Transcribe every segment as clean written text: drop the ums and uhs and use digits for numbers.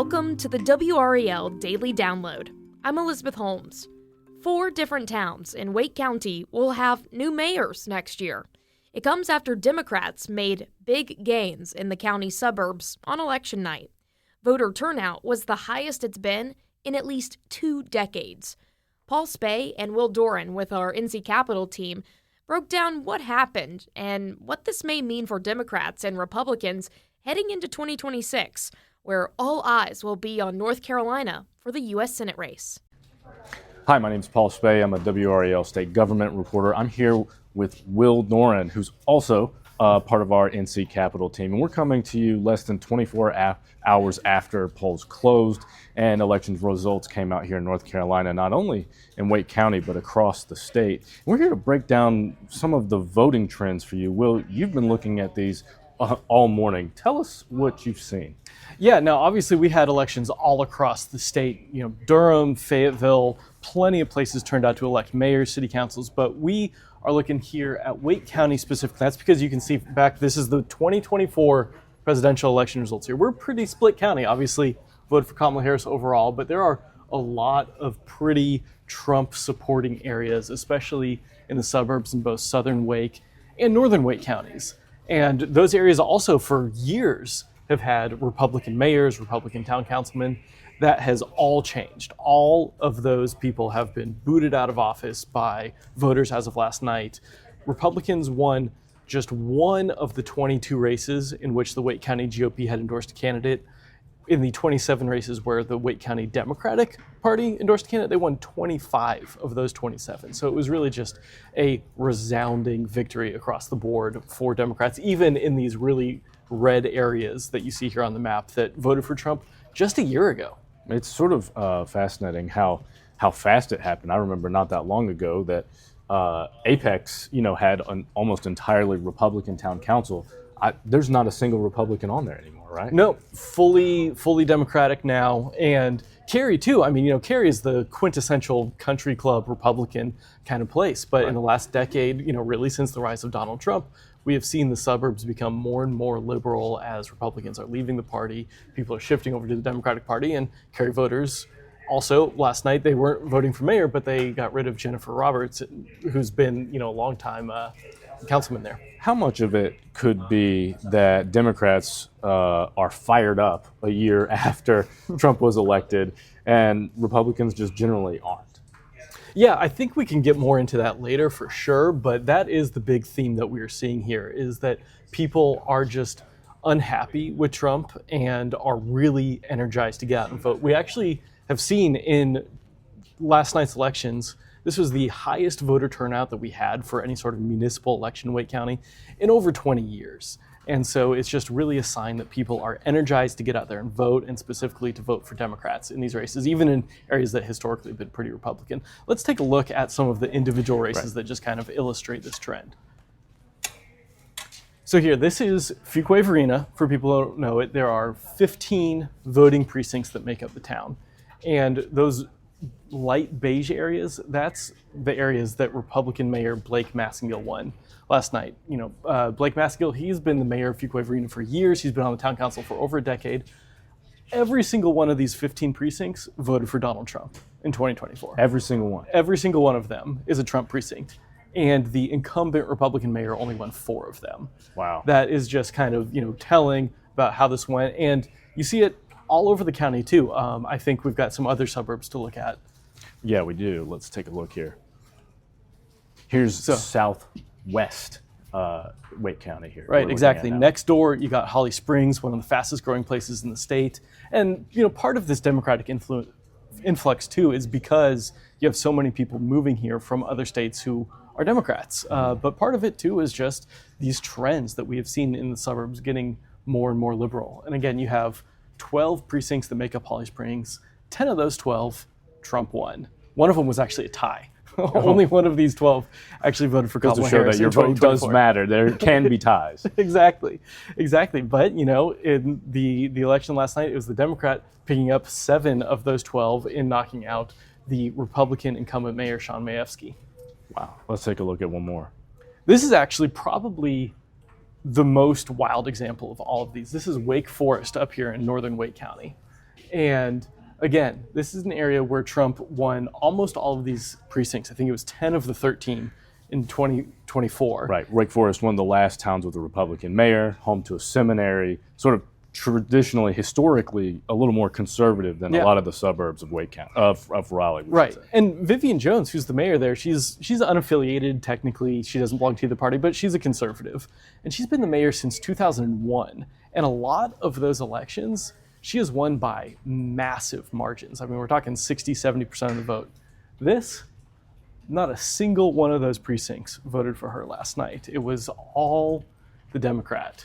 Welcome to the WRAL Daily Download. I'm Elizabeth Holmes. 4 different towns in Wake County will have new mayors next year. It comes after Democrats made big gains in the county suburbs on election night. Voter turnout was the highest it's been in at least 2 decades. Paul Specht and Will Doran with our NC Capitol team broke down what happened and what this may mean for Democrats and Republicans heading into 2026, where all eyes will be on North Carolina for the U.S. Senate race. Hi, my name is Paul Specht. I'm a WRAL state government reporter. I'm here with Will Doran, who's also part of our NC Capitol team. And we're coming to you less than 24 hours after polls closed and election results came out here in North Carolina, not only in Wake County, but across the state. And we're here to break down some of the voting trends for you. Will, you've been looking at these all morning. Tell us what you've seen. Yeah, now obviously we had elections all across the state. Durham, Fayetteville, plenty of places turned out to elect mayors, city councils, but we are looking here at Wake County specifically. That's because you can see back, this is the 2024 presidential election results here. We're a pretty split county. Obviously voted for Kamala Harris overall, but there are a lot of pretty Trump supporting areas, especially in the suburbs in both southern Wake and northern Wake counties. And those areas also for years have had Republican mayors, Republican town councilmen. That has all changed. All of those people have been booted out of office by voters as of last night. Republicans won just one of the 22 races in which the Wake County GOP had endorsed a candidate. In the 27 races where the Wake County Democratic Party endorsed a candidate, they won 25 of those 27. So it was really just a resounding victory across the board for Democrats, even in these really red areas that you see here on the map that voted for Trump just a year ago. It's sort of fascinating how fast it happened. I remember not that long ago that Apex, had an almost entirely Republican town council. There's not a single Republican on there anymore, right? No, fully Democratic now. And Cary too. I mean, Cary is the quintessential country club Republican kind of place. But in the last decade, really since the rise of Donald Trump, we have seen the suburbs become more and more liberal as Republicans are leaving the party. People are shifting over to the Democratic Party, and Cary voters also, last night, they weren't voting for mayor, but they got rid of Jennifer Roberts, who's been, a long time councilman there. How much of it could be that Democrats are fired up a year after Trump was elected and Republicans just generally aren't? Yeah, I think we can get more into that later for sure, but that is the big theme that we are seeing here, is that people are just unhappy with Trump and are really energized to get out and vote. We actually have seen in last night's elections, this was the highest voter turnout that we had for any sort of municipal election in Wake County in over 20 years. And so it's just really a sign that people are energized to get out there and vote, and specifically to vote for Democrats in these races, even in areas that historically have been pretty Republican. Let's take a look at some of the individual races that just kind of illustrate this trend. So here, this is Fuquay-Varina. For people who don't know it, there are 15 voting precincts that make up the town. And those light beige areas, that's the areas that Republican Mayor Blake Massengill won last night. Blake Massengill, he's been the mayor of Fuquay-Varina for years. He's been on the town council for over a decade. Every single one of these 15 precincts voted for Donald Trump in 2024. Every single one? Every single one of them is a Trump precinct. And the incumbent Republican mayor only won 4 of them. Wow. That is just kind of, telling about how this went. And you see it all over the county too. I think we've got some other suburbs to look at. Yeah, we do. Let's take a look here. Here's southwest Wake County here. Right, exactly. Next door, you got Holly Springs, one of the fastest growing places in the state. And, part of this Democratic influx too is because you have so many people moving here from other states who are Democrats. But part of it too is just these trends that we have seen in the suburbs getting more and more liberal. And again, you have 12 precincts that make up Holly Springs. 10 of those 12, Trump won. One of them was actually a tie. Only one of these 12 actually voted for Kamala Harris. To show that your vote does matter. There can be ties. Exactly. But, in the election last night, it was the Democrat picking up 7 of those 12 in knocking out the Republican incumbent mayor, Sean Mayevsky. Wow. Let's take a look at one more. This is actually probably the most wild example of all of these. This is Wake Forest up here in northern Wake County. And again, this is an area where Trump won almost all of these precincts. I think it was 10 of the 13 in 2024. Right. Wake Forest, one of the last towns with a Republican mayor, home to a seminary, sort of traditionally, historically, a little more conservative than a lot of the suburbs of Wake County, of Raleigh. Right. And Vivian Jones, who's the mayor there, she's unaffiliated technically. She doesn't belong to the party, but she's a conservative. And she's been the mayor since 2001. And a lot of those elections, she has won by massive margins. I mean, we're talking 60, 70% of the vote. Not a single one of those precincts voted for her last night. It was all the Democrat.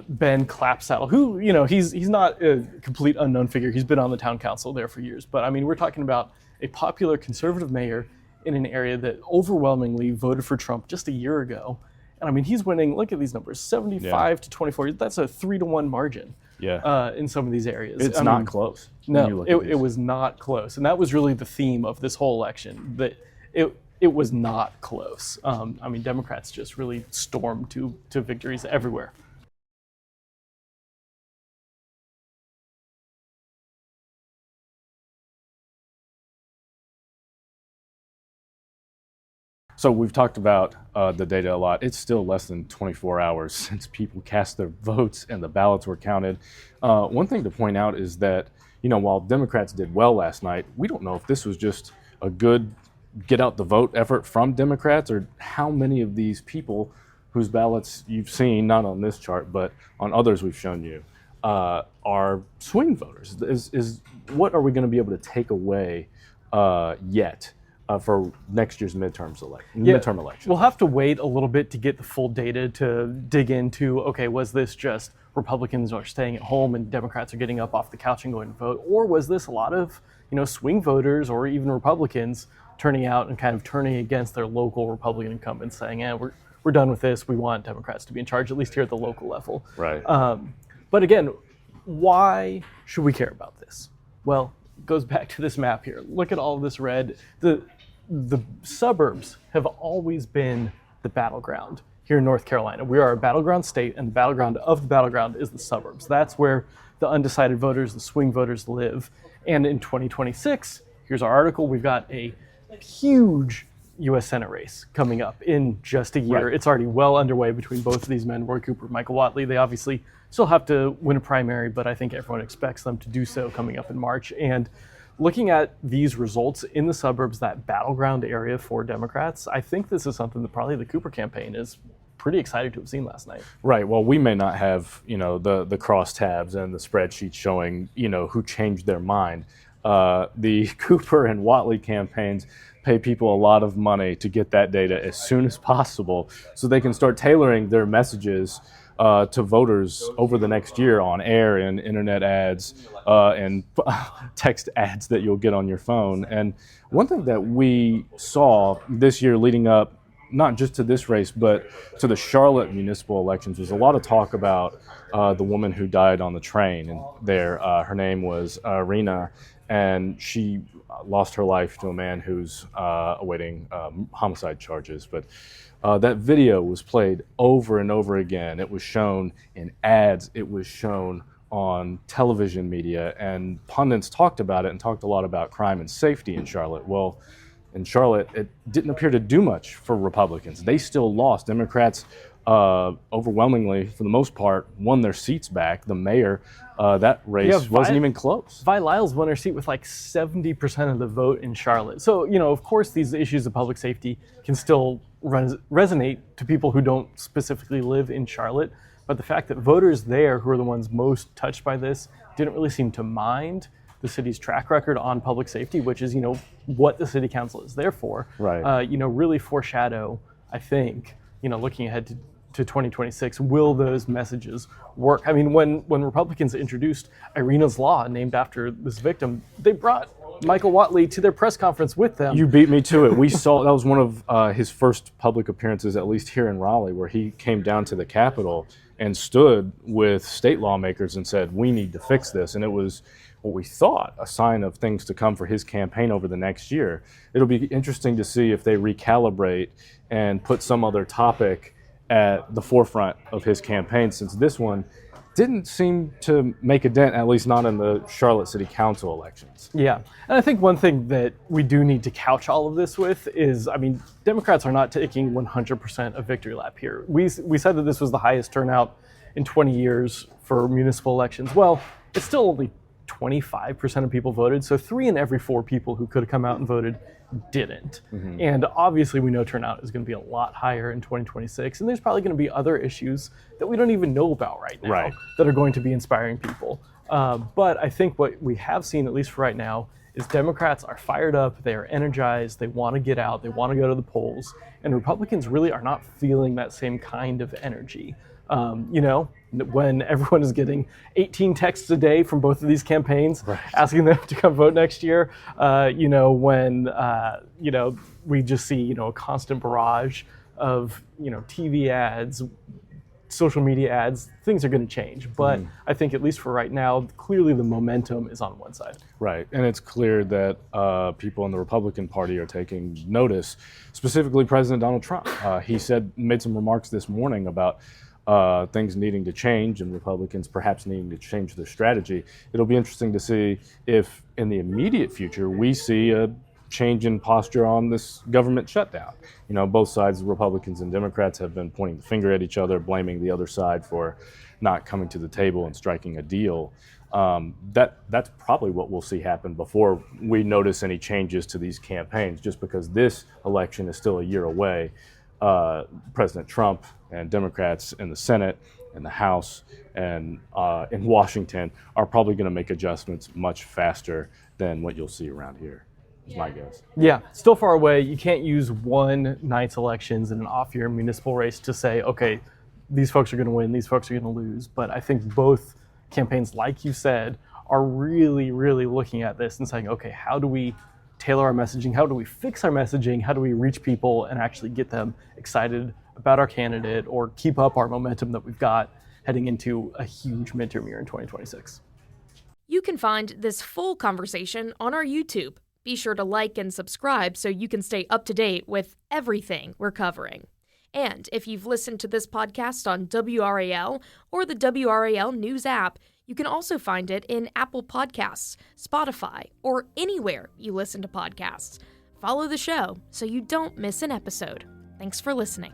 Ben Clapsaddle, who, he's not a complete unknown figure. He's been on the town council there for years. But I mean, we're talking about a popular conservative mayor in an area that overwhelmingly voted for Trump just a year ago. And I mean, he's winning, look at these numbers, 75 to 24. That's a 3-1 margin in some of these areas. It's not close. No, it was not close. And that was really the theme of this whole election, that it was not close. I mean, Democrats just really stormed to victories everywhere. So we've talked about the data a lot. It's still less than 24 hours since people cast their votes and the ballots were counted. One thing to point out is that, while Democrats did well last night, we don't know if this was just a good get out the vote effort from Democrats, or how many of these people whose ballots you've seen, not on this chart, but on others we've shown you, are swing voters. What are we going to be able to take away yet? For next year's midterm election. We'll have to wait a little bit to get the full data to dig into, okay, was this just Republicans are staying at home and Democrats are getting up off the couch and going to vote? Or was this a lot of, swing voters or even Republicans turning out and kind of turning against their local Republican incumbents, saying, we're done with this. We want Democrats to be in charge, at least here at the local level. Right. But again, why should we care about this? Well, it goes back to this map here. Look at all of this red. The suburbs have always been the battleground here in North Carolina. We are a battleground state, and the battleground of the battleground is the suburbs. That's where the undecided voters, the swing voters live. And in 2026, here's our article, we've got a huge U.S. Senate race coming up in just a year. Right. It's already well underway between both of these men, Roy Cooper, Michael Whatley. They obviously still have to win a primary, but I think everyone expects them to do so coming up in March. And looking at these results in the suburbs, that battleground area for Democrats, I think this is something that probably the Cooper campaign is pretty excited to have seen last night. Right. Well, we may not have, the crosstabs and the spreadsheet showing, who changed their mind. The Cooper and Whatley campaigns pay people a lot of money to get that data as soon as possible so they can start tailoring their messages to voters over the next year on air and internet ads and text ads that you'll get on your phone. And one thing that we saw this year leading up, not just to this race, but to the Charlotte municipal elections, was a lot of talk about the woman who died on the train. And there, her name was Rena, and she lost her life to a man who's awaiting homicide charges. But that video was played over and over again. It was shown in ads. It was shown on television media, and pundits talked about it and talked a lot about crime and safety in Charlotte. Well, in Charlotte, it didn't appear to do much for Republicans. They still lost. Democrats overwhelmingly, for the most part, won their seats back. The mayor, that race wasn't even close. Vi Lyles won her seat with like 70% of the vote in Charlotte. So, of course, these issues of public safety can still resonate to people who don't specifically live in Charlotte. But the fact that voters there, who are the ones most touched by this, didn't really seem to mind the city's track record on public safety, which is, what the city council is there for. Right. Really foreshadow, I think, looking ahead to 2026, will those messages work? I mean, when Republicans introduced Irina's Law, named after this victim, they brought Michael Whatley to their press conference with them. You beat me to it. We saw, that was one of his first public appearances, at least here in Raleigh, where he came down to the Capitol and stood with state lawmakers and said, we need to fix this. And it was what we thought a sign of things to come for his campaign over the next year. It'll be interesting to see if they recalibrate and put some other topic at the forefront of his campaign, since this one didn't seem to make a dent, at least not in the Charlotte City Council elections. Yeah, and I think one thing that we do need to couch all of this with is, I mean, Democrats are not taking 100% of victory lap here. We said that this was the highest turnout in 20 years for municipal elections. Well, it's still only 25% of people voted, so 3 in every 4 people who could have come out and voted didn't. And obviously we know turnout is going to be a lot higher in 2026, and there's probably going to be other issues that we don't even know about right now that are going to be inspiring people. But I think what we have seen, at least for right now, is Democrats are fired up, they are energized, they want to get out, they want to go to the polls, and Republicans really are not feeling that same kind of energy. When everyone is getting 18 texts a day from both of these campaigns asking them to come vote next year, when we just see, a constant barrage of, TV ads, social media ads, things are going to change. But I think at least for right now, clearly the momentum is on one side. Right, and it's clear that people in the Republican Party are taking notice, specifically President Donald Trump. He made some remarks this morning about things needing to change and Republicans perhaps needing to change their strategy. It'll be interesting to see if in the immediate future we see a change in posture on this government shutdown. Both sides, Republicans and Democrats, have been pointing the finger at each other, blaming the other side for not coming to the table and striking a deal. That's probably what we'll see happen before we notice any changes to these campaigns, just because this election is still a year away. President Trump and Democrats in the Senate and the House and in Washington are probably going to make adjustments much faster than what you'll see around here, is my guess. Yeah, still far away. You can't use one night's elections in an off-year municipal race to say, okay, these folks are going to win, these folks are going to lose. But I think both campaigns, like you said, are really, really looking at this and saying, okay, how do we tailor our messaging? How do we fix our messaging? How do we reach people and actually get them excited about our candidate or keep up our momentum that we've got heading into a huge midterm year in 2026? You can find this full conversation on our YouTube. Be sure to like and subscribe so you can stay up to date with everything we're covering. And if you've listened to this podcast on WRAL or the WRAL News app, you can also find it in Apple Podcasts, Spotify, or anywhere you listen to podcasts. Follow the show so you don't miss an episode. Thanks for listening.